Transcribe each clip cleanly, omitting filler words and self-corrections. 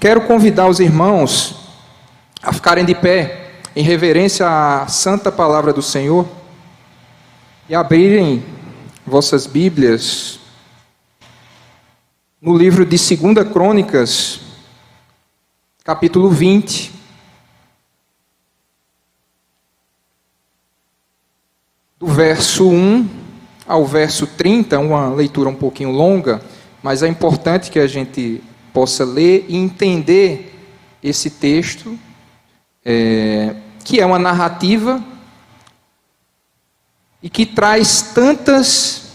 Quero convidar os irmãos a ficarem de pé em reverência à santa palavra do Senhor e abrirem vossas Bíblias no livro de 2 Crônicas, capítulo 20. Do verso 1 ao verso 30, uma leitura um pouquinho longa, mas é importante que a gente possa ler e entender esse texto, que é uma narrativa e que traz tantas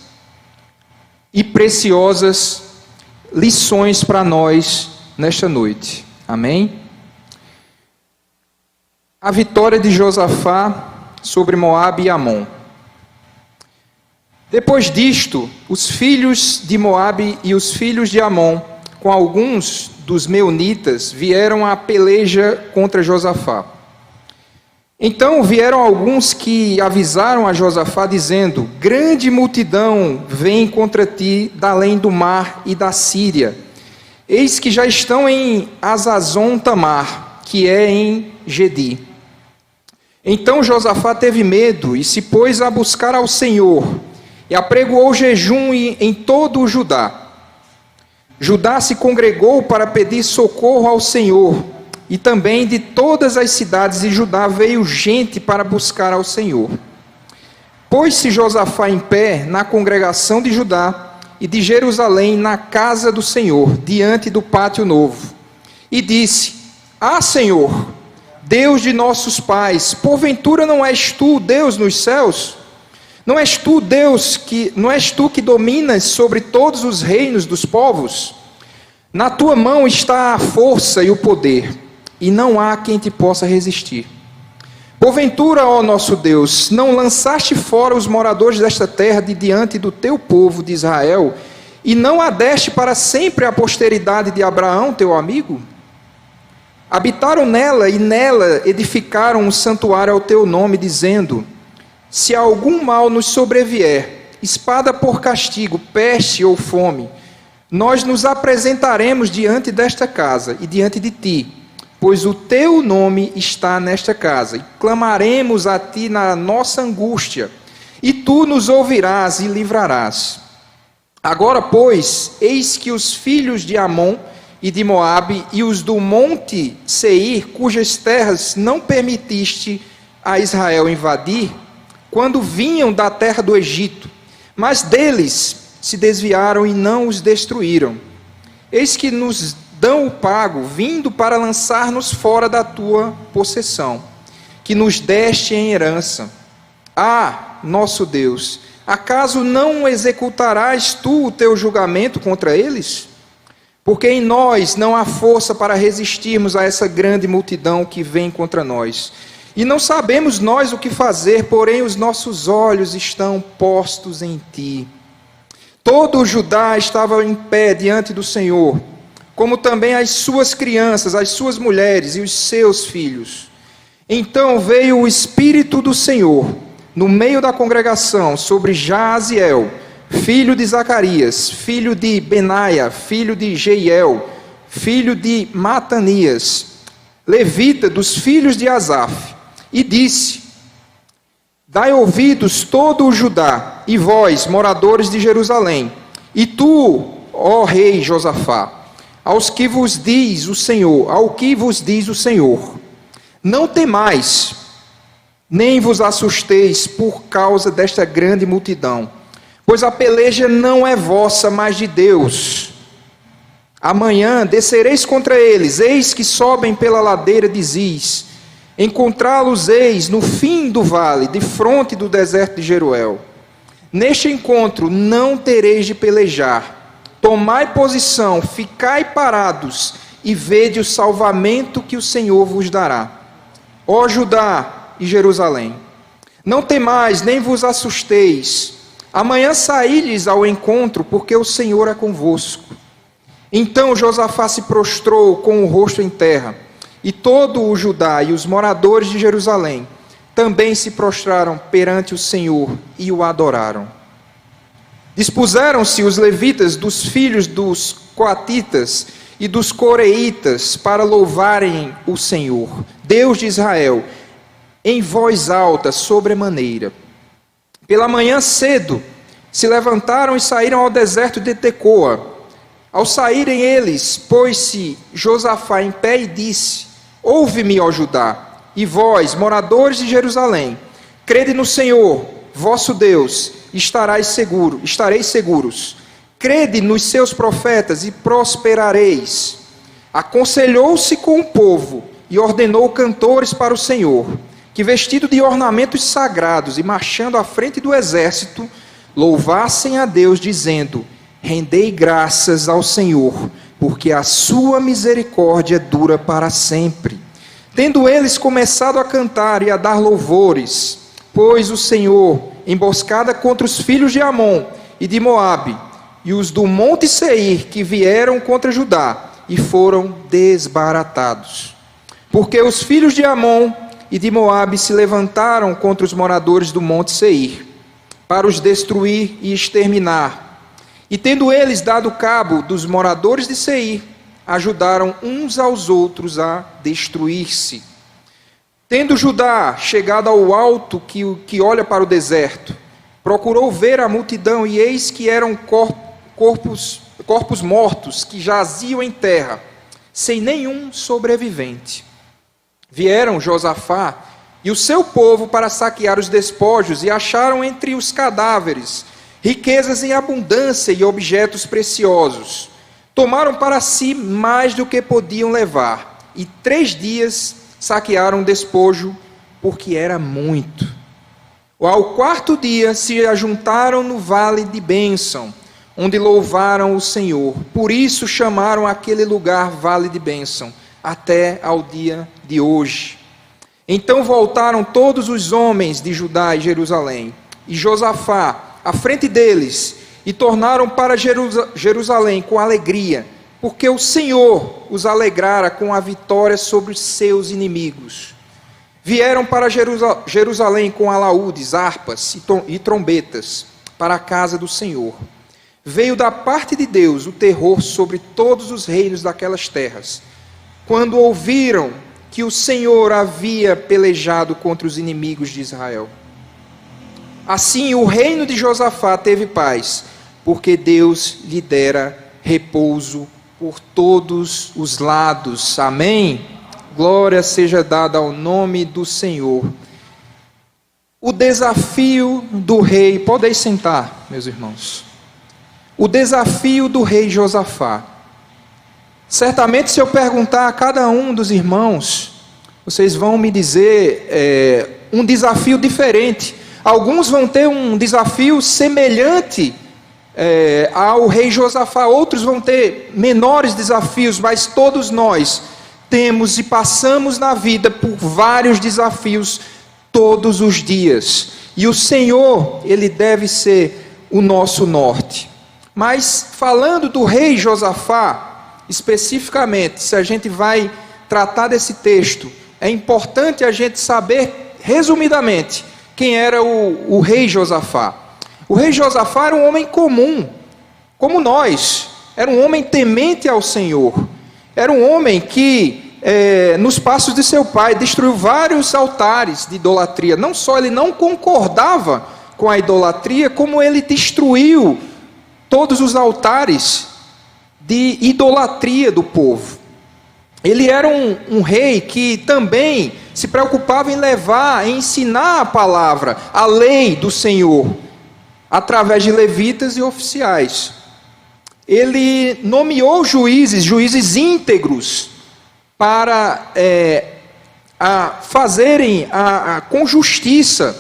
e preciosas lições para nós nesta noite. Amém? A vitória de Josafá sobre Moabe e Amon. Depois disto, os filhos de Moabe e os filhos de Amon, com alguns dos meunitas, vieram à peleja contra Josafá. Então vieram alguns que avisaram a Josafá, dizendo: grande multidão vem contra ti da além do mar e da Síria. Eis que já estão em Hazazon Tamar, que é em Gedi. Então Josafá teve medo e se pôs a buscar ao Senhor, e apregoou jejum em todo o Judá. Judá se congregou para pedir socorro ao Senhor, e também de todas as cidades de Judá veio gente para buscar ao Senhor. Pôs-se Josafá em pé na congregação de Judá e de Jerusalém na casa do Senhor, diante do pátio novo, e disse: Ah, Senhor, Deus de nossos pais, porventura não és tu Deus nos céus? Não és tu, Deus, não és tu que dominas sobre todos os reinos dos povos? Na tua mão está a força e o poder, e não há quem te possa resistir. Porventura, ó nosso Deus, não lançaste fora os moradores desta terra de diante do teu povo de Israel, e não a deste para sempre a posteridade de Abraão, teu amigo? Habitaram nela e nela edificaram um santuário ao teu nome, dizendo: se algum mal nos sobrevier, espada por castigo, peste ou fome, nós nos apresentaremos diante desta casa e diante de ti, pois o teu nome está nesta casa, e clamaremos a ti na nossa angústia, e tu nos ouvirás e livrarás. Agora, pois, eis que os filhos de Amon e de Moabe e os do monte Seir, cujas terras não permitiste a Israel invadir, quando vinham da terra do Egito, mas deles se desviaram e não os destruíram. Eis que nos dão o pago, vindo para lançar-nos fora da tua possessão, que nos deste em herança. Ah, nosso Deus, acaso não executarás tu o teu julgamento contra eles? Porque em nós não há força para resistirmos a essa grande multidão que vem contra nós. E não sabemos nós o que fazer, porém os nossos olhos estão postos em ti. Todo o Judá estava em pé diante do Senhor, como também as suas crianças, as suas mulheres e os seus filhos. Então veio o Espírito do Senhor, no meio da congregação, sobre Jaaziel, filho de Zacarias, filho de Benaia, filho de Jeiel, filho de Matanias, levita dos filhos de Asaf. E disse: dai ouvidos todo o Judá, e vós, moradores de Jerusalém, e tu, ó rei Josafá, ao que vos diz o Senhor, não temais, nem vos assusteis por causa desta grande multidão, pois a peleja não é vossa, mas de Deus. Amanhã descereis contra eles, eis que sobem pela ladeira de Ziz. Encontrá-los eis no fim do vale, de fronte do deserto de Jeruel. Neste encontro não tereis de pelejar. Tomai posição, ficai parados, e vede o salvamento que o Senhor vos dará. Ó Judá e Jerusalém, não temais, nem vos assusteis. Amanhã saí-lhes ao encontro, porque o Senhor é convosco. Então Josafá se prostrou com o rosto em terra, e todo o Judá e os moradores de Jerusalém também se prostraram perante o Senhor e o adoraram. Dispuseram-se os levitas dos filhos dos coatitas e dos coreitas para louvarem o Senhor, Deus de Israel, em voz alta, sobremaneira. Pela manhã cedo, se levantaram e saíram ao deserto de Tecoa. Ao saírem eles, pôs-se Josafá em pé e disse: ouve-me, ó Judá, e vós, moradores de Jerusalém, crede no Senhor, vosso Deus, estareis seguros. Crede nos seus profetas e prosperareis. Aconselhou-se com o povo e ordenou cantores para o Senhor, que vestido de ornamentos sagrados e marchando à frente do exército, louvassem a Deus, dizendo: rendei graças ao Senhor, porque a sua misericórdia dura para sempre. Tendo eles começado a cantar e a dar louvores, pôs o Senhor emboscada contra os filhos de Amon e de Moabe, e os do monte Seir, que vieram contra Judá, e foram desbaratados. Porque os filhos de Amon e de Moabe se levantaram contra os moradores do monte Seir, para os destruir e exterminar. E tendo eles dado cabo dos moradores de Seir, ajudaram uns aos outros a destruir-se. Tendo Judá chegado ao alto que olha para o deserto, procurou ver a multidão, e eis que eram corpos mortos que jaziam em terra, sem nenhum sobrevivente. Vieram Josafá e o seu povo para saquear os despojos, e acharam entre os cadáveres riquezas em abundância e objetos preciosos. Tomaram para si mais do que podiam levar, e 3 dias saquearam o despojo, porque era muito. Ao 4º dia se ajuntaram no vale de bênção, onde louvaram o Senhor. Por isso chamaram aquele lugar Vale de Bênção, até ao dia de hoje. Então voltaram todos os homens de Judá e Jerusalém, e Josafá à frente deles, e tornaram para Jerusalém com alegria, porque o Senhor os alegrara com a vitória sobre os seus inimigos. Vieram para Jerusalém com alaúdes, harpas e trombetas, para a casa do Senhor. Veio da parte de Deus o terror sobre todos os reinos daquelas terras, quando ouviram que o Senhor havia pelejado contra os inimigos de Israel. Assim o reino de Josafá teve paz, porque Deus lhe dera repouso por todos os lados. Amém? Glória seja dada ao nome do Senhor. O desafio do rei, podem sentar, meus irmãos. O desafio do rei Josafá. Certamente, se eu perguntar a cada um dos irmãos, vocês vão me dizer um desafio diferente. Alguns vão ter um desafio semelhante ao rei Josafá, outros vão ter menores desafios, mas todos nós temos e passamos na vida por vários desafios todos os dias. E o Senhor, Ele deve ser o nosso norte. Mas falando do rei Josafá, especificamente, se a gente vai tratar desse texto, é importante a gente saber, resumidamente, quem era o rei Josafá. O rei Josafá era um homem comum, como nós, era um homem temente ao Senhor, era um homem que, nos passos de seu pai, destruiu vários altares de idolatria. Não só ele não concordava com a idolatria, como ele destruiu todos os altares de idolatria do povo. Ele era um rei que também se preocupava em levar, em ensinar a palavra, a lei do Senhor, através de levitas e oficiais. Ele nomeou juízes íntegros, para fazerem com justiça,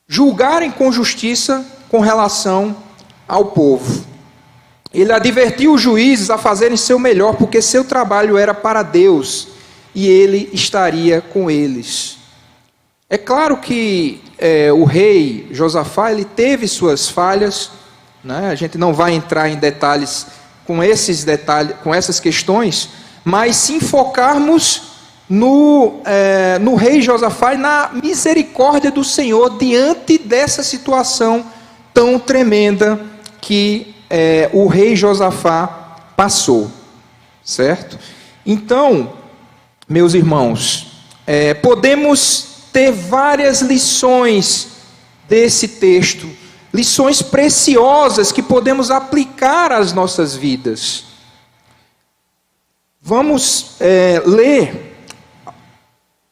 julgarem com justiça com relação ao povo. Ele advertiu os juízes a fazerem seu melhor, porque seu trabalho era para Deus, e ele estaria com eles. É claro que o rei Josafá, ele teve suas falhas, né? A gente não vai entrar em detalhes com essas questões, mas se enfocarmos no rei Josafá e na misericórdia do Senhor diante dessa situação tão tremenda que o rei Josafá passou. certo? Então, meus irmãos, podemos ter várias lições desse texto, lições preciosas que podemos aplicar às nossas vidas. Vamos ler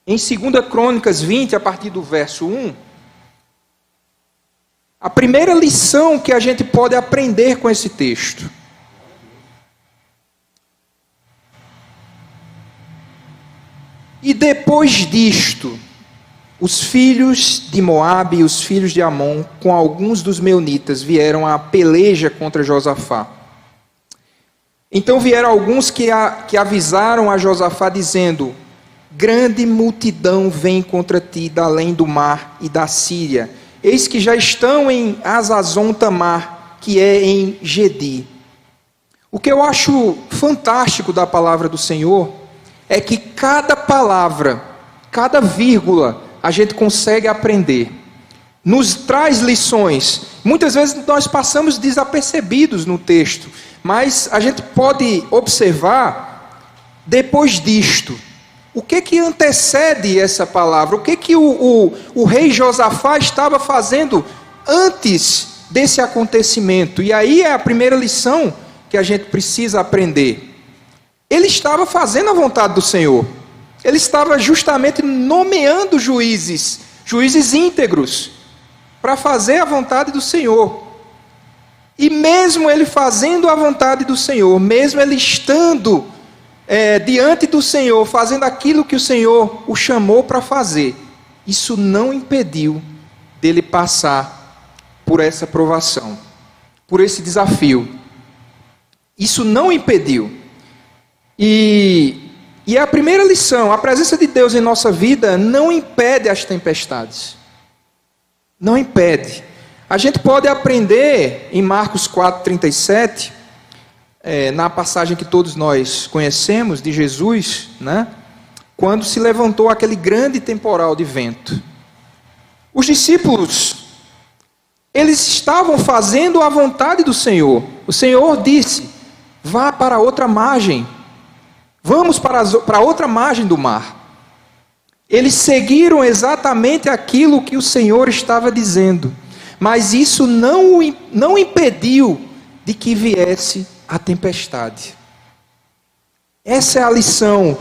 em 2 Crônicas 20, a partir do verso 1, a primeira lição que a gente pode aprender com esse texto. E depois disto, os filhos de Moabe e os filhos de Amon, com alguns dos meunitas, vieram à peleja contra Josafá. Então vieram alguns que avisaram a Josafá, dizendo: grande multidão vem contra ti da além do mar e da Síria. Eis que já estão em Hazazon Tamar, que é em Gedi. O que eu acho fantástico da palavra do Senhor é que cada palavra, cada vírgula, a gente consegue aprender. Nos traz lições. Muitas vezes nós passamos desapercebidos no texto, mas a gente pode observar, depois disto, o que antecede essa palavra? O que o rei Josafá estava fazendo antes desse acontecimento? E aí é a primeira lição que a gente precisa aprender. Ele estava fazendo a vontade do Senhor. Ele estava justamente nomeando juízes íntegros, para fazer a vontade do Senhor. E mesmo ele fazendo a vontade do Senhor, mesmo ele estando diante do Senhor, fazendo aquilo que o Senhor o chamou para fazer, isso não impediu dele passar por essa provação, por esse desafio. Isso não impediu. E a primeira lição: a presença de Deus em nossa vida não impede as tempestades. Não impede. A gente pode aprender em Marcos 4:37, na passagem que todos nós conhecemos de Jesus, né? Quando se levantou aquele grande temporal de vento. Os discípulos, eles estavam fazendo a vontade do Senhor. O Senhor disse: vá para outra margem. Vamos para outra margem do mar. Eles seguiram exatamente aquilo que o Senhor estava dizendo. Mas isso não impediu de que viesse a tempestade. Essa é a lição.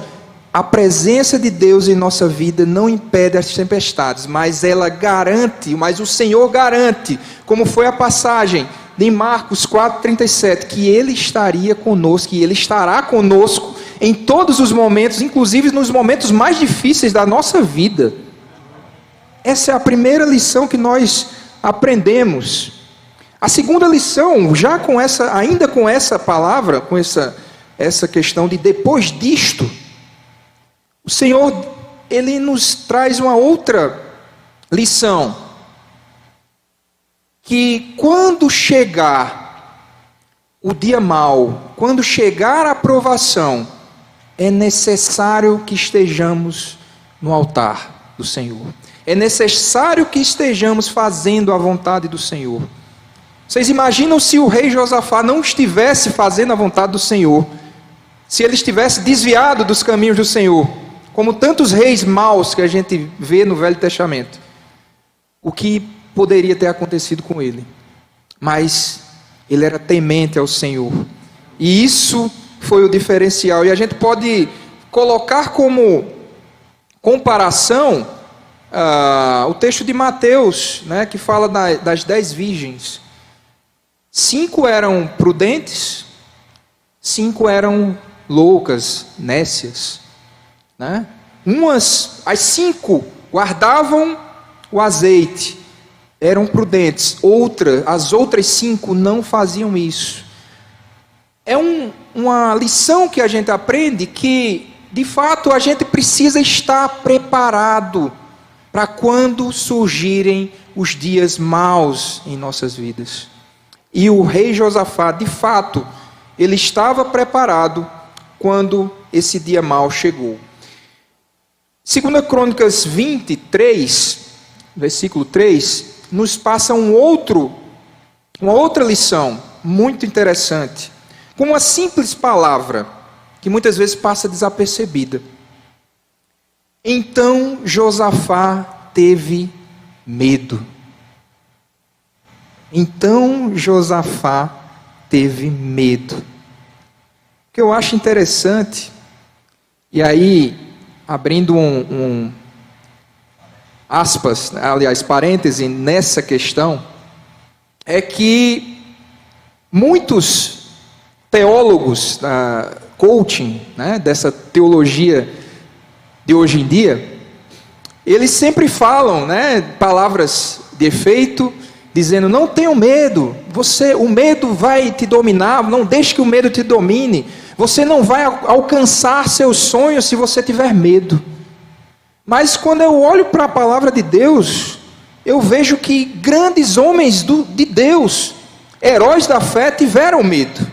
A presença de Deus em nossa vida não impede as tempestades, mas ela garante, mas o Senhor garante, como foi a passagem de Marcos 4:37, que Ele estaria conosco, e Ele estará conosco em todos os momentos, inclusive nos momentos mais difíceis da nossa vida. Essa é a primeira lição que nós aprendemos. A segunda lição, ainda com essa palavra, com essa questão de depois disto, o Senhor, Ele nos traz uma outra lição, que quando chegar o dia mau, quando chegar a provação, é necessário que estejamos no altar do Senhor. É necessário que estejamos fazendo a vontade do Senhor. Vocês imaginam se o rei Josafá não estivesse fazendo a vontade do Senhor, se ele estivesse desviado dos caminhos do Senhor, como tantos reis maus que a gente vê no Velho Testamento, o que poderia ter acontecido com ele? Mas ele era temente ao Senhor, e isso foi o diferencial. E a gente pode colocar como comparação o texto de Mateus, né, que fala das 10 virgens. 5 eram prudentes, 5 eram loucas, nécias, né? As 5 guardavam o azeite, eram prudentes. As outras 5 não faziam isso. É uma lição que a gente aprende, que de fato a gente precisa estar preparado para quando surgirem os dias maus em nossas vidas. E o rei Josafá, de fato, ele estava preparado quando esse dia mau chegou. 2 Crônicas 23, versículo 3, nos passa uma outra lição muito interessante. Com uma simples palavra, que muitas vezes passa desapercebida. Então Josafá teve medo. Então Josafá teve medo. O que eu acho interessante, e aí, abrindo aspas, aliás, parêntese nessa questão, é que muitos teólogos, coaching, né, dessa teologia de hoje em dia, eles sempre falam, né, palavras de efeito, dizendo: não tenham medo, o medo vai te dominar, não deixe que o medo te domine, você não vai alcançar seus sonhos se você tiver medo. Mas quando eu olho para a palavra de Deus, eu vejo que grandes homens de Deus, heróis da fé, tiveram medo.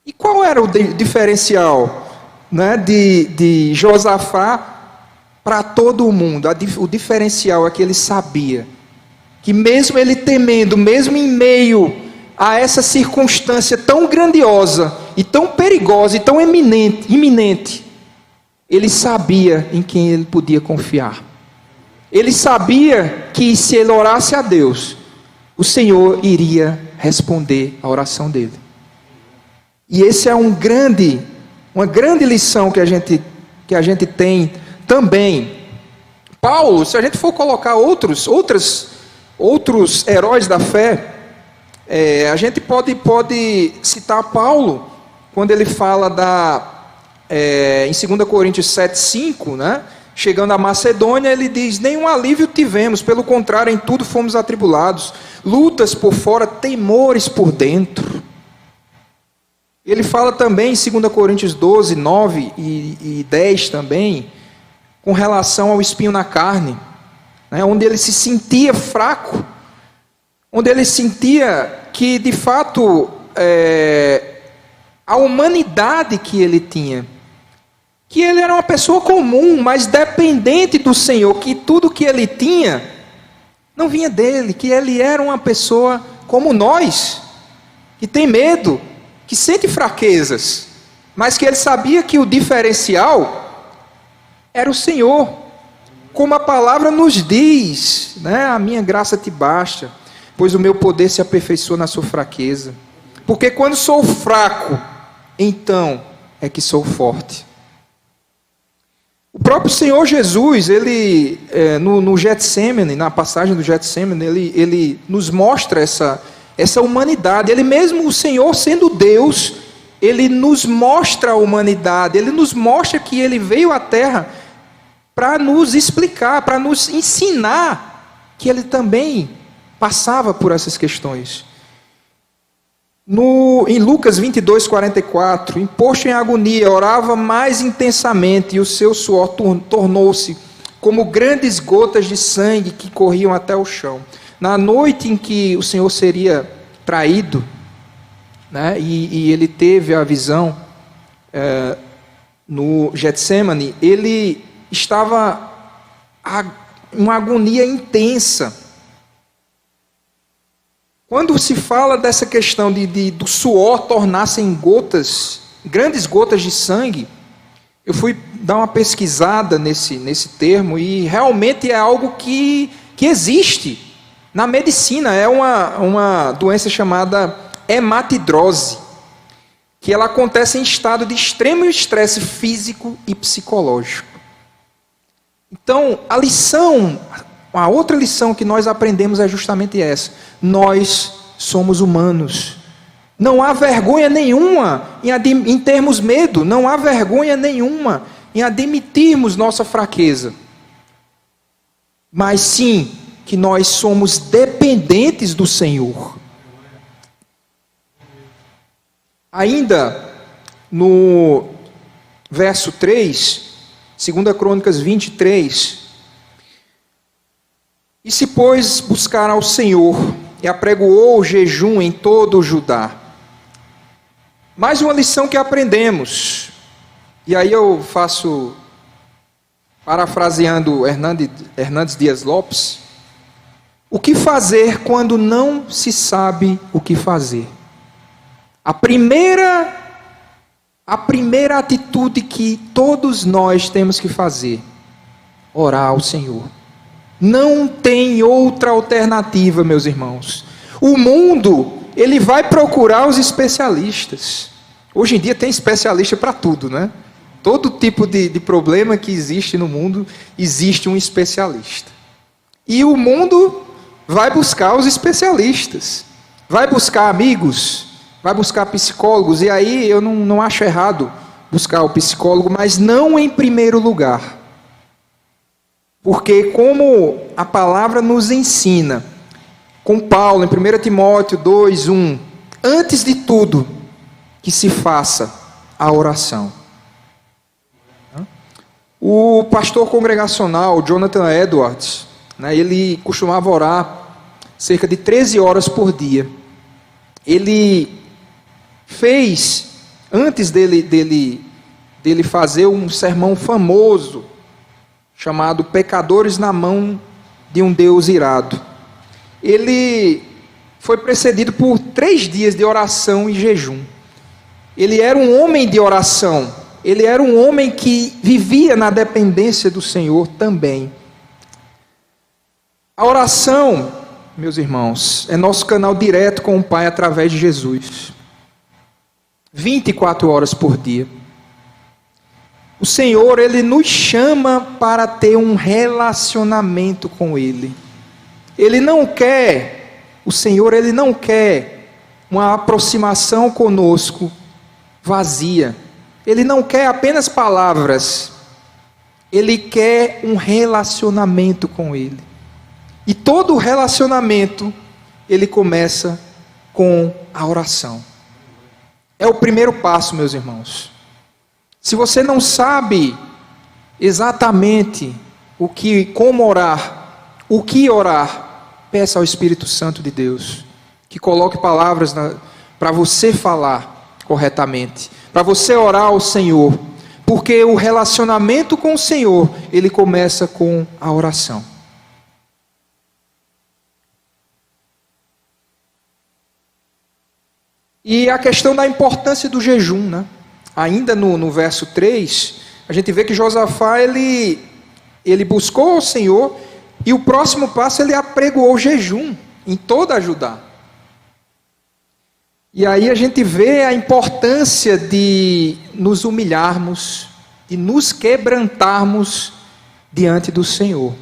E qual era o diferencial, né, de Josafá para todo o mundo? O diferencial é que ele sabia que mesmo ele temendo, mesmo em meio a essa circunstância tão grandiosa, e tão perigosa, e tão iminente, ele sabia em quem ele podia confiar. Ele sabia que se ele orasse a Deus, o Senhor iria responder a oração dele. E esse é uma grande lição que a gente tem também. Paulo, se a gente for colocar outros heróis da fé, a gente pode citar Paulo, quando ele fala em 2 Coríntios 7,5, né? Chegando à Macedônia, ele diz: nenhum alívio tivemos, pelo contrário, em tudo fomos atribulados, lutas por fora, temores por dentro. Ele fala também em 2 Coríntios 12, 9 e 10 também, com relação ao espinho na carne, né? Onde ele se sentia fraco, onde ele sentia que, de fato, a humanidade que ele tinha, que ele era uma pessoa comum, mas dependente do Senhor, que tudo que ele tinha não vinha dele, que ele era uma pessoa como nós, que tem medo, que sente fraquezas, mas que ele sabia que o diferencial era o Senhor, como a palavra nos diz, né? A minha graça te basta, pois o meu poder se aperfeiçoa na sua fraqueza, porque quando sou fraco, então é que sou forte. O próprio Senhor Jesus, ele no Getsemane, na passagem do Getsemane, ele nos mostra essa humanidade. Ele mesmo, o Senhor sendo Deus, ele nos mostra a humanidade, ele nos mostra que ele veio à Terra para nos explicar, para nos ensinar que ele também passava por essas questões. Em Lucas 22, 44, imposto em agonia, orava mais intensamente, e o seu suor tornou-se como grandes gotas de sangue que corriam até o chão. Na noite em que o Senhor seria traído, né, e ele teve a visão no Getsemane, ele estava em uma agonia intensa. Quando se fala dessa questão do suor tornar-se em gotas, grandes gotas de sangue, eu fui dar uma pesquisada nesse termo, e realmente é algo que existe na medicina. É uma doença chamada hematidrose, que ela acontece em estado de extremo estresse físico e psicológico. Então, a outra lição que nós aprendemos é justamente essa: nós somos humanos. Não há vergonha nenhuma em termos medo, não há vergonha nenhuma em admitirmos nossa fraqueza. Mas sim, que nós somos dependentes do Senhor. Ainda no verso 3, 2 Crônicas 23, e se, pois, buscar ao Senhor, e apregoou o jejum em todo o Judá. Mais uma lição que aprendemos, e aí eu faço, parafraseando Hernandes Dias Lopes: o que fazer quando não se sabe o que fazer? A primeira a primeira atitude que todos nós temos que fazer: orar ao Senhor. Não tem outra alternativa, meus irmãos. O mundo, ele vai procurar os especialistas. Hoje em dia tem especialista para tudo, né? Todo tipo de problema que existe no mundo, existe um especialista. E o mundo vai buscar os especialistas. Vai buscar amigos, vai buscar psicólogos. E aí eu não acho errado buscar o psicólogo, mas não em primeiro lugar. Porque como a palavra nos ensina, com Paulo, em 1 Timóteo 2:1, antes de tudo, que se faça a oração. O pastor congregacional Jonathan Edwards, ele costumava orar cerca de 13 horas por dia. Ele fez, antes dele fazer um sermão famoso, chamado Pecadores na Mão de um Deus Irado. Ele foi precedido por 3 dias de oração e jejum. Ele era um homem de oração. Ele era um homem que vivia na dependência do Senhor também. A oração, meus irmãos, é nosso canal direto com o Pai através de Jesus. 24 horas por dia. O Senhor, Ele nos chama para ter um relacionamento com Ele. O Senhor, Ele não quer uma aproximação conosco vazia. Ele não quer apenas palavras. Ele quer um relacionamento com Ele. E todo relacionamento, ele começa com a oração. É o primeiro passo, meus irmãos. Se você não sabe exatamente como orar, o que orar, peça ao Espírito Santo de Deus que coloque palavras para você falar corretamente, para você orar ao Senhor, porque o relacionamento com o Senhor, ele começa com a oração. E a questão da importância do jejum, né? Ainda no verso 3, a gente vê que Josafá, ele buscou o Senhor, e o próximo passo, ele apregoou o jejum em toda a Judá. E aí a gente vê a importância de nos humilharmos, de nos quebrantarmos diante do Senhor.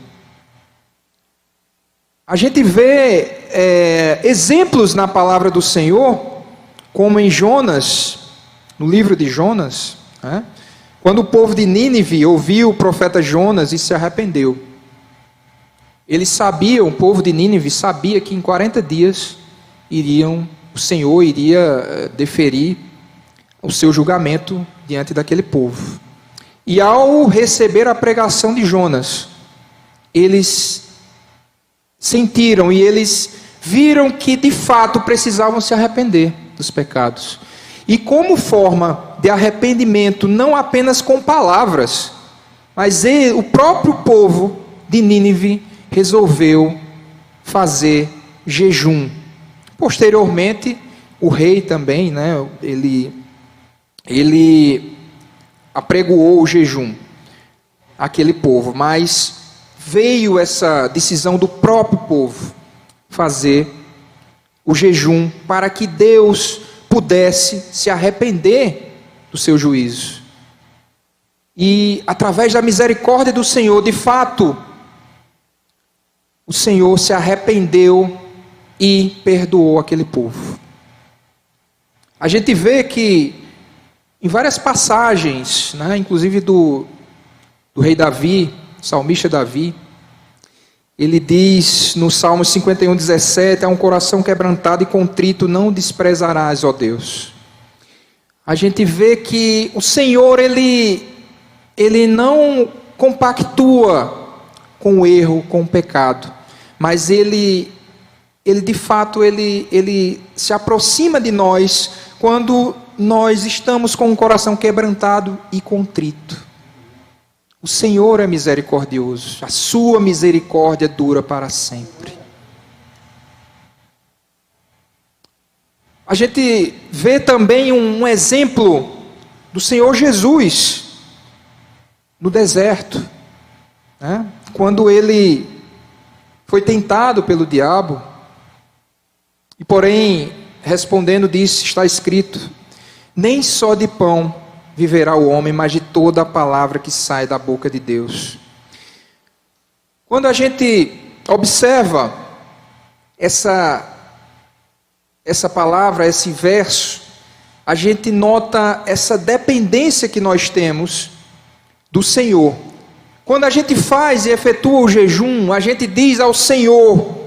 A gente vê exemplos na palavra do Senhor, como em Jonas, no livro de Jonas, quando o povo de Nínive ouviu o profeta Jonas e se arrependeu. O povo de Nínive sabia que em 40 dias o Senhor iria deferir o seu julgamento diante daquele povo. E ao receber a pregação de Jonas, eles sentiram e eles viram que de fato precisavam se arrepender dos pecados. E como forma de arrependimento, não apenas com palavras, mas o próprio povo de Nínive resolveu fazer jejum. Posteriormente, o rei também, ele apregoou o jejum àquele povo, mas veio essa decisão do próprio povo fazer o jejum para que Deus pudesse se arrepender do seu juízo. E através da misericórdia do Senhor, de fato, o Senhor se arrependeu e perdoou aquele povo. A gente vê que em várias passagens, inclusive do rei Davi, salmista Davi, ele diz no Salmo 51:17, a um coração quebrantado e contrito não desprezarás, ó Deus. A gente vê que o Senhor, ele não compactua com o erro, com o pecado, mas ele de fato, ele se aproxima de nós quando nós estamos com o coração quebrantado e contrito. O Senhor é misericordioso, a sua misericórdia dura para sempre. A gente vê também um exemplo do Senhor Jesus no deserto, né? Quando ele foi tentado pelo diabo, e porém, respondendo, disse, está escrito, nem só de pão viverá o homem, mas de toda a palavra que sai da boca de Deus. Quando a gente observa essa palavra, esse verso, a gente nota essa dependência que nós temos do Senhor. Quando a gente faz e efetua o jejum, a gente diz ao Senhor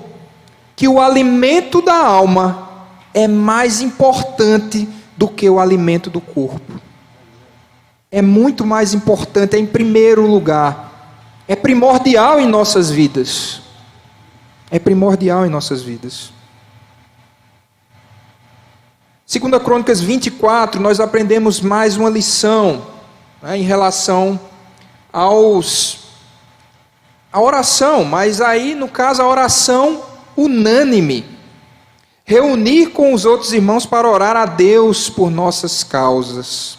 que o alimento da alma é mais importante do que o alimento do corpo. É muito mais importante, é em primeiro lugar. É primordial em nossas vidas. É primordial em nossas vidas. 2 Crônicas 24, nós aprendemos mais uma lição, né, em relação à oração, mas aí no caso a oração unânime. Reunir com os outros irmãos para orar a Deus por nossas causas.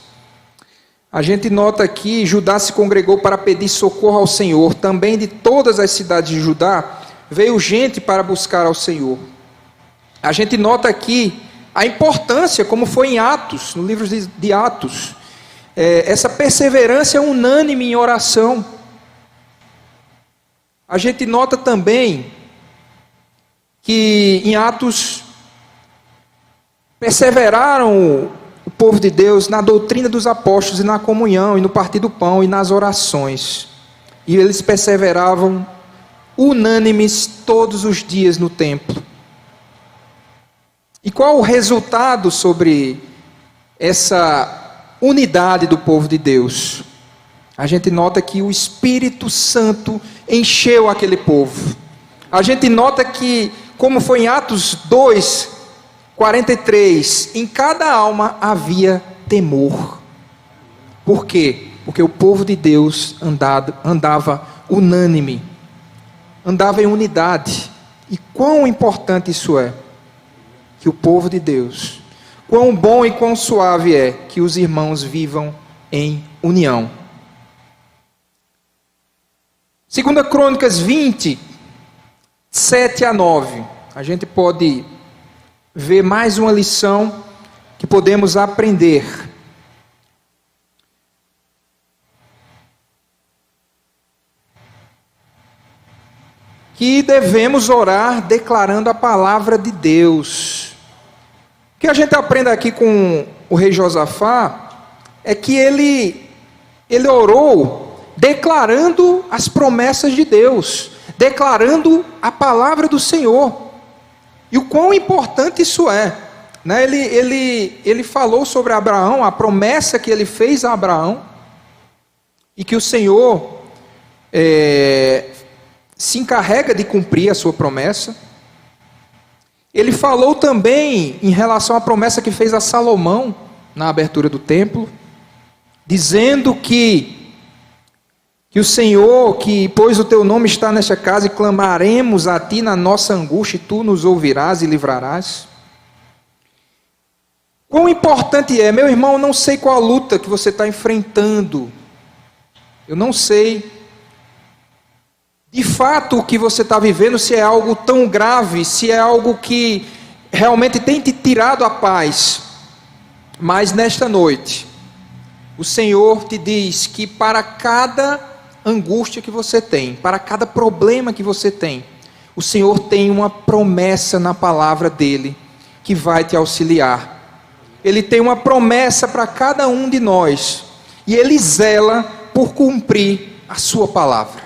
A gente nota aqui, Judá se congregou para pedir socorro ao Senhor. Também de todas as cidades de Judá, veio gente para buscar ao Senhor. A gente nota aqui a importância, como foi em Atos, no livro de Atos, essa perseverança unânime em oração. A gente nota também que em Atos perseveraram o povo de Deus na doutrina dos apóstolos e na comunhão, e no partir do pão e nas orações. E eles perseveravam unânimes todos os dias no templo. E qual o resultado sobre essa unidade do povo de Deus? A gente nota que o Espírito Santo encheu aquele povo. A gente nota que, como foi em Atos 2, 43, em cada alma havia temor. Por quê? Porque o povo de Deus andava unânime, andava em unidade. E quão importante isso é, que o povo de Deus, quão bom e quão suave é que os irmãos vivam em união. 2 Crônicas 20, 7 a 9, a gente pode ver mais uma lição que podemos aprender. Que devemos orar declarando a palavra de Deus. O que a gente aprende aqui com o rei Josafá é que ele orou declarando as promessas de Deus, declarando a palavra do Senhor. E o quão importante isso é, né? Ele falou sobre Abraão, a promessa que ele fez a Abraão, e que o Senhor se encarrega de cumprir a sua promessa. Ele falou também em relação à promessa que fez a Salomão na abertura do templo, dizendo que o Senhor, que pois o teu nome está nesta casa, e clamaremos a ti na nossa angústia, e tu nos ouvirás e livrarás. Quão importante é, meu irmão, eu não sei qual a luta que você está enfrentando, eu não sei de fato o que você está vivendo, se é algo tão grave, se é algo que realmente tem te tirado a paz, mas nesta noite, o Senhor te diz que para cada angústia que você tem, para cada problema que você tem, o Senhor tem uma promessa na palavra dele, que vai te auxiliar. Ele tem uma promessa para cada um de nós, e ele zela por cumprir a sua palavra.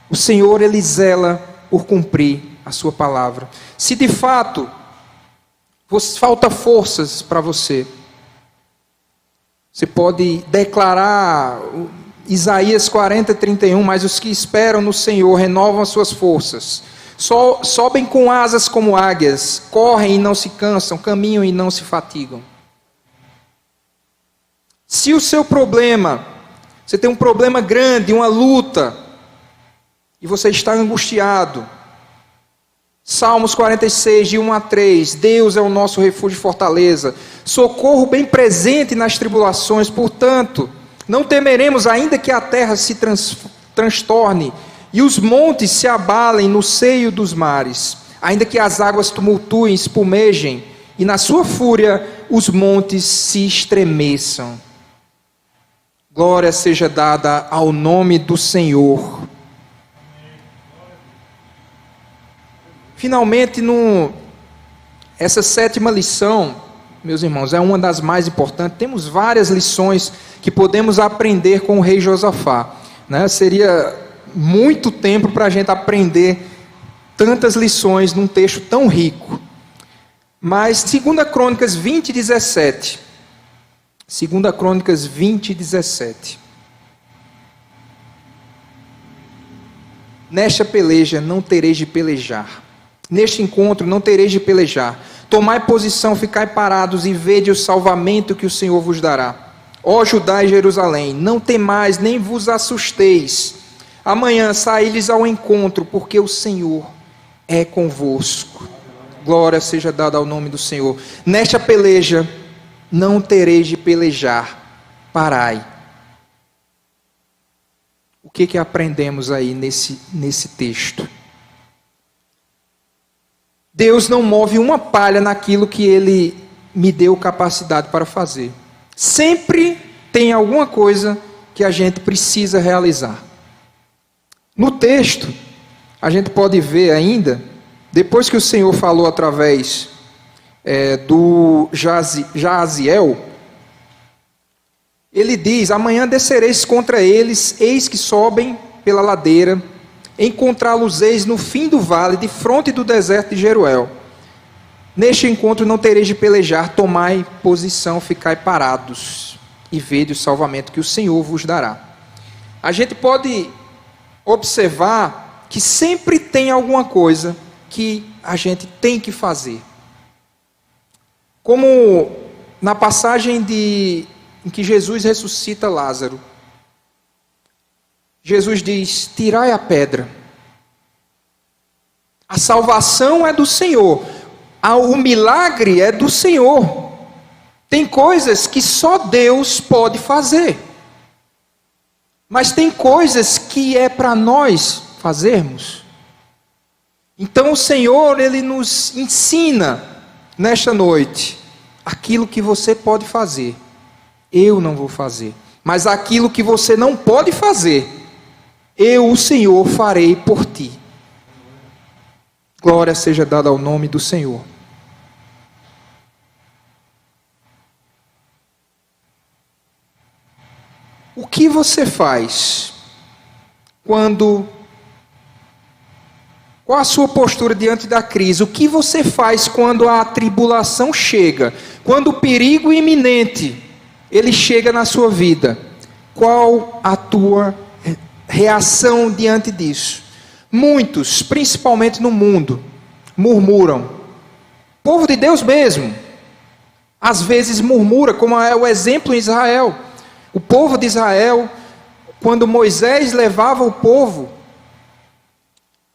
O Senhor, ele zela por cumprir a sua palavra. Se de fato falta forças para você, você pode declarar Isaías 40, 31, mas os que esperam no Senhor renovam as suas forças, sobem com asas como águias, correm e não se cansam, caminham e não se fatigam. Se o seu problema, você tem um problema grande, uma luta, e você está angustiado, Salmos 46, de 1 a 3, Deus é o nosso refúgio e fortaleza, socorro bem presente nas tribulações, portanto, não temeremos ainda que a terra se transtorne e os montes se abalem no seio dos mares, ainda que as águas tumultuem, espumejem, e na sua fúria os montes se estremeçam. Glória seja dada ao nome do Senhor. Finalmente, essa 7ª lição, meus irmãos, é uma das mais importantes. Temos várias lições que podemos aprender com o rei Josafá, né? Seria muito tempo para a gente aprender tantas lições num texto tão rico. Mas 2 Crônicas 20, 17. 2 Crônicas 20, 17. Nesta peleja não tereis de pelejar. Neste encontro não tereis de pelejar. Tomai posição, ficai parados e vede o salvamento que o Senhor vos dará. Ó Judá e Jerusalém, não temais nem vos assusteis. Amanhã saí-lhes ao encontro, porque o Senhor é convosco. Glória seja dada ao nome do Senhor. Nesta peleja não tereis de pelejar. Parai. O que aprendemos aí nesse texto? Deus não move uma palha naquilo que Ele me deu capacidade para fazer. Sempre tem alguma coisa que a gente precisa realizar. No texto, a gente pode ver ainda, depois que o Senhor falou através do Jaziel, Ele diz: amanhã descereis contra eles, eis que sobem pela ladeira, encontrá-los-eis no fim do vale, de fronte do deserto de Jeruel. Neste encontro não tereis de pelejar, tomai posição, ficai parados, e vede o salvamento que o Senhor vos dará. A gente pode observar que sempre tem alguma coisa que a gente tem que fazer. Como na passagem em que Jesus ressuscita Lázaro. Jesus diz: tirai a pedra. A salvação é do Senhor. O milagre é do Senhor. Tem coisas que só Deus pode fazer. Mas tem coisas que é para nós fazermos. Então o Senhor, Ele nos ensina nesta noite aquilo que você pode fazer. Eu não vou fazer. Mas aquilo que você não pode fazer, eu, o Senhor, farei por ti. Glória seja dada ao nome do Senhor. O que você faz qual a sua postura diante da crise? O que você faz quando a tribulação chega? Quando o perigo iminente, ele chega na sua vida? Qual a tua reação diante disso? Muitos, principalmente no mundo, murmuram. O povo de Deus mesmo, às vezes murmura, como é o exemplo em Israel. O povo de Israel, quando Moisés levava o povo,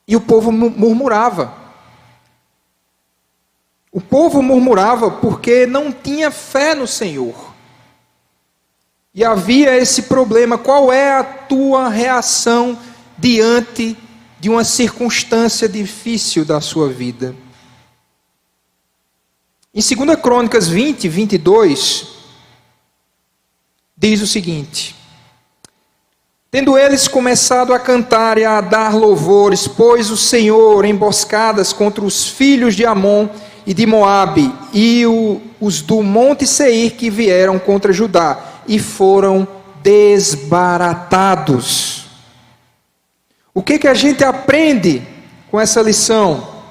e o povo murmurava. O povo murmurava porque não tinha fé no Senhor. E havia esse problema. Qual é a tua reação diante de uma circunstância difícil da sua vida? Em 2 Crônicas 20, 22, diz o seguinte: tendo eles começado a cantar e a dar louvores, pôs o Senhor emboscadas contra os filhos de Amon e de Moabe e os do monte Seir que vieram contra Judá, e foram desbaratados. O que a gente aprende com essa lição?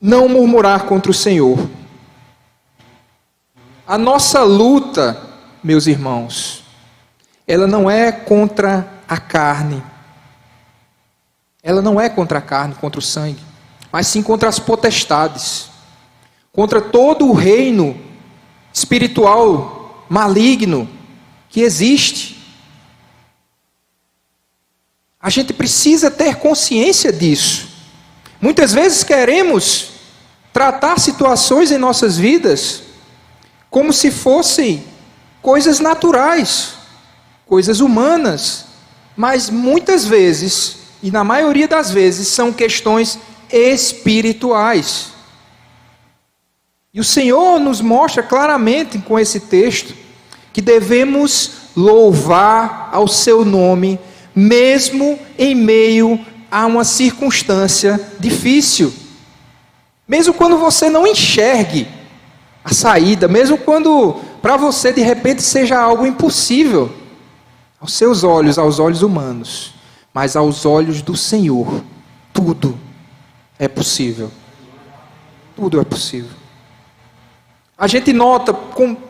Não murmurar contra o Senhor. A nossa luta, meus irmãos, ela não é contra a carne. Ela não é contra a carne, contra o sangue, mas sim contra as potestades, contra todo o reino espiritual maligno que existe. A gente precisa ter consciência disso. Muitas vezes queremos tratar situações em nossas vidas como se fossem coisas naturais, coisas humanas, mas muitas vezes, e na maioria das vezes, são questões espirituais. E o Senhor nos mostra claramente com esse texto que devemos louvar ao seu nome, mesmo em meio a uma circunstância difícil. Mesmo quando você não enxergue a saída, mesmo quando para você de repente seja algo impossível, aos seus olhos, aos olhos humanos, mas aos olhos do Senhor, tudo é possível. Tudo é possível. A gente nota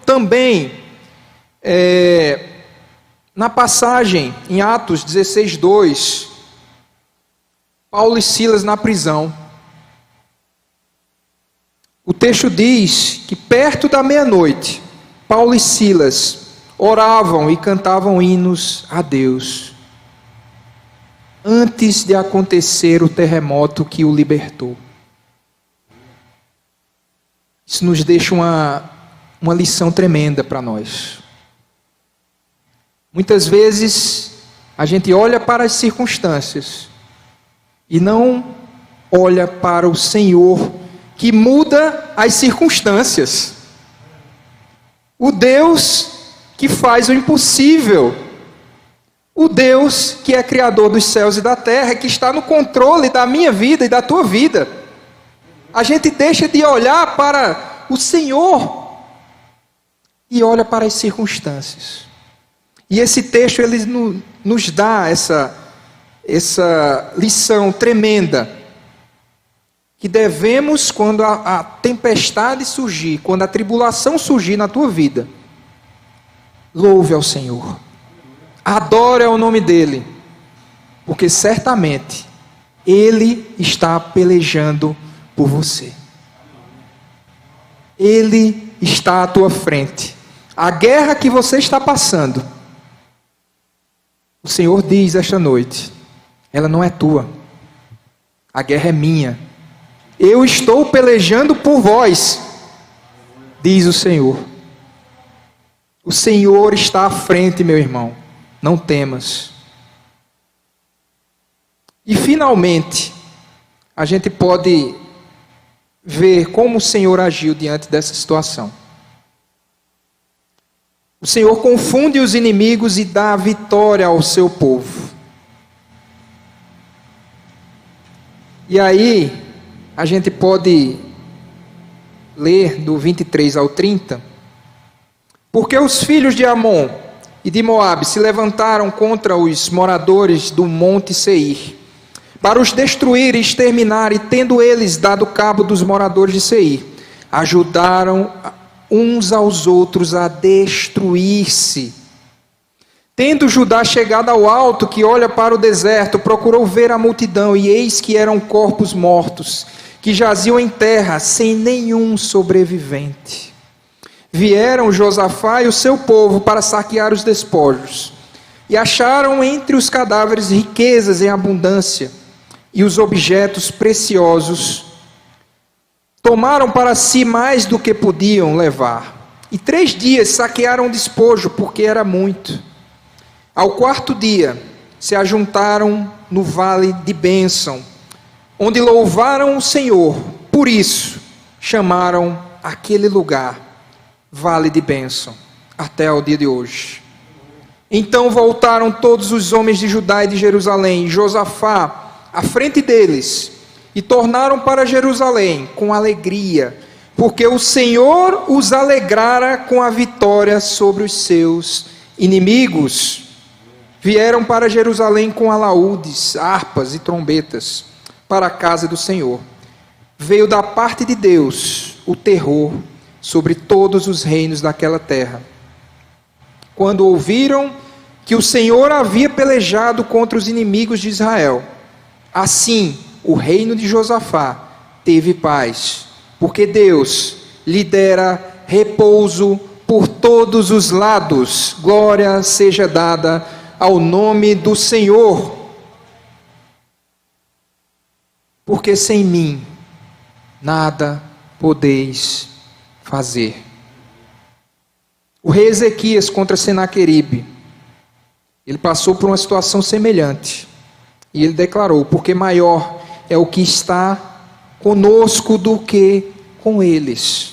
também, na passagem em Atos 16:2, Paulo e Silas na prisão. O texto diz que perto da meia-noite, Paulo e Silas oravam e cantavam hinos a Deus, antes de acontecer o terremoto que o libertou. Isso nos deixa uma lição tremenda para nós. Muitas vezes a gente olha para as circunstâncias e não olha para o Senhor que muda as circunstâncias. O Deus que faz o impossível. O Deus que é criador dos céus e da terra, que está no controle da minha vida e da tua vida. A gente deixa de olhar para o Senhor e olha para as circunstâncias. E esse texto ele nos dá essa lição tremenda, que devemos, quando a tempestade surgir, quando a tribulação surgir na tua vida, louve ao Senhor, adore ao nome dEle, porque certamente Ele está pelejando por você. Ele está à tua frente. A guerra que você está passando, o Senhor diz esta noite, ela não é tua, a guerra é minha. Eu estou pelejando por vós, diz o Senhor. O Senhor está à frente, meu irmão, não temas. E finalmente, a gente pode ver como o Senhor agiu diante dessa situação. O Senhor confunde os inimigos e dá a vitória ao seu povo. E aí, a gente pode ler do 23 ao 30. Porque os filhos de Amon e de Moabe se levantaram contra os moradores do monte Seir, para os destruir e exterminar, e tendo eles dado cabo dos moradores de Seir, ajudaram uns aos outros a destruir-se. Tendo Judá chegado ao alto que olha para o deserto, procurou ver a multidão, e eis que eram corpos mortos, que jaziam em terra, sem nenhum sobrevivente. Vieram Josafá e o seu povo para saquear os despojos, e acharam entre os cadáveres riquezas em abundância, e os objetos preciosos. Tomaram para si mais do que podiam levar, e 3 dias saquearam o despojo, porque era muito. Ao 4º dia, se ajuntaram no vale de bênção, onde louvaram o Senhor. Por isso, chamaram aquele lugar Vale de Bênção, até o dia de hoje. Então voltaram todos os homens de Judá e de Jerusalém, e Josafá à frente deles, e tornaram para Jerusalém com alegria, porque o Senhor os alegrara com a vitória sobre os seus inimigos. Vieram para Jerusalém com alaúdes, harpas e trombetas, para a casa do Senhor. Veio da parte de Deus o terror sobre todos os reinos daquela terra, quando ouviram que o Senhor havia pelejado contra os inimigos de Israel. Assim, o reino de Josafá teve paz, porque Deus lhe dera repouso por todos os lados. Glória seja dada ao nome do Senhor. porque sem mim nada podeis fazer. O rei Ezequias contra Senaqueribe, ele passou por uma situação semelhante. E ele declarou: porque maior é o que está conosco do que com eles.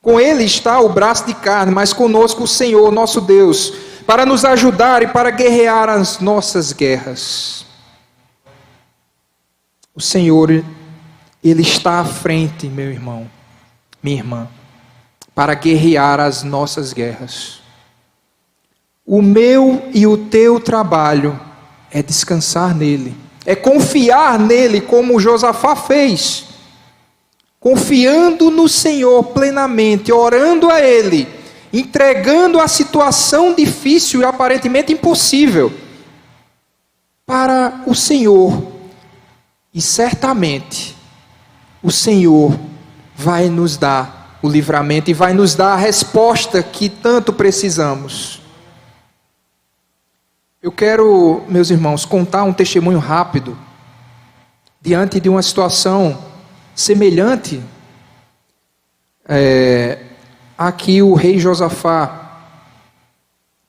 Com ele está o braço de carne, mas conosco o Senhor, nosso Deus, para nos ajudar e para guerrear as nossas guerras. O Senhor, Ele está à frente, meu irmão, minha irmã, para guerrear as nossas guerras. O meu e o teu trabalho é descansar nele, é confiar nele, como Josafá fez, confiando no Senhor plenamente, orando a Ele, entregando a situação difícil e aparentemente impossível para o Senhor. E certamente o Senhor vai nos dar o livramento e vai nos dar a resposta que tanto precisamos. Eu quero, meus irmãos, contar um testemunho rápido diante de uma situação semelhante a que o rei Josafá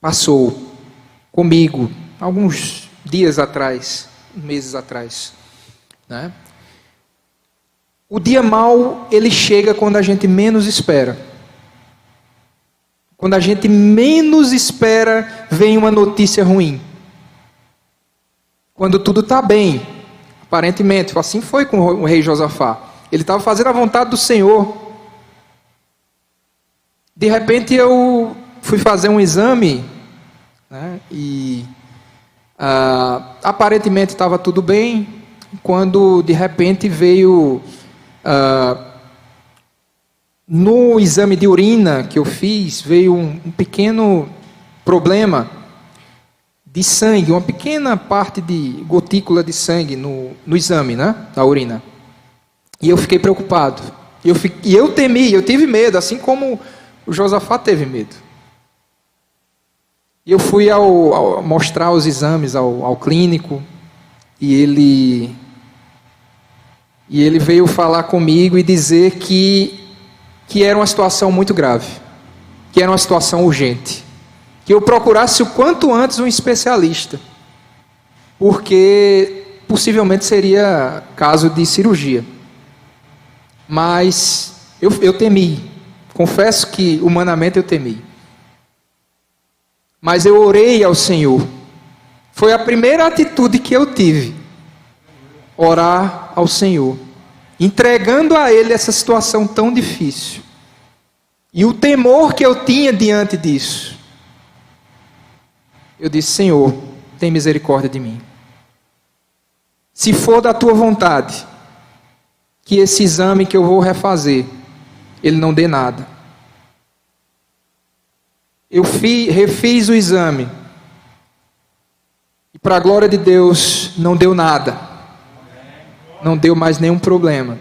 passou comigo alguns dias atrás, meses atrás, né? O dia mau, ele chega quando a gente menos espera. Quando a gente menos espera, vem uma notícia ruim. Quando tudo está bem, aparentemente, assim foi com o rei Josafá. Ele estava fazendo a vontade do Senhor. De repente eu fui fazer um exame, né, e aparentemente estava tudo bem, quando de repente veio, no exame de urina que eu fiz, veio um pequeno problema de sangue, uma pequena parte de gotícula de sangue no exame, né, da urina. E eu fiquei preocupado. E eu temi, eu tive medo, assim como o Josafá teve medo. E eu fui ao mostrar os exames ao clínico, e ele veio falar comigo e dizer que era uma situação muito grave, que era uma situação urgente, que eu procurasse o quanto antes um especialista, porque possivelmente seria caso de cirurgia. Mas eu temi, confesso que humanamente eu temi. Mas eu orei ao Senhor. Foi a primeira atitude que eu tive. Orar ao Senhor, entregando a Ele essa situação tão difícil. E o temor que eu tinha diante disso. Eu disse: Senhor, tem misericórdia de mim. Se for da tua vontade, que esse exame que eu vou refazer, ele não dê nada. Eu refiz o exame. E para a glória de Deus, não deu nada. Não deu mais nenhum problema.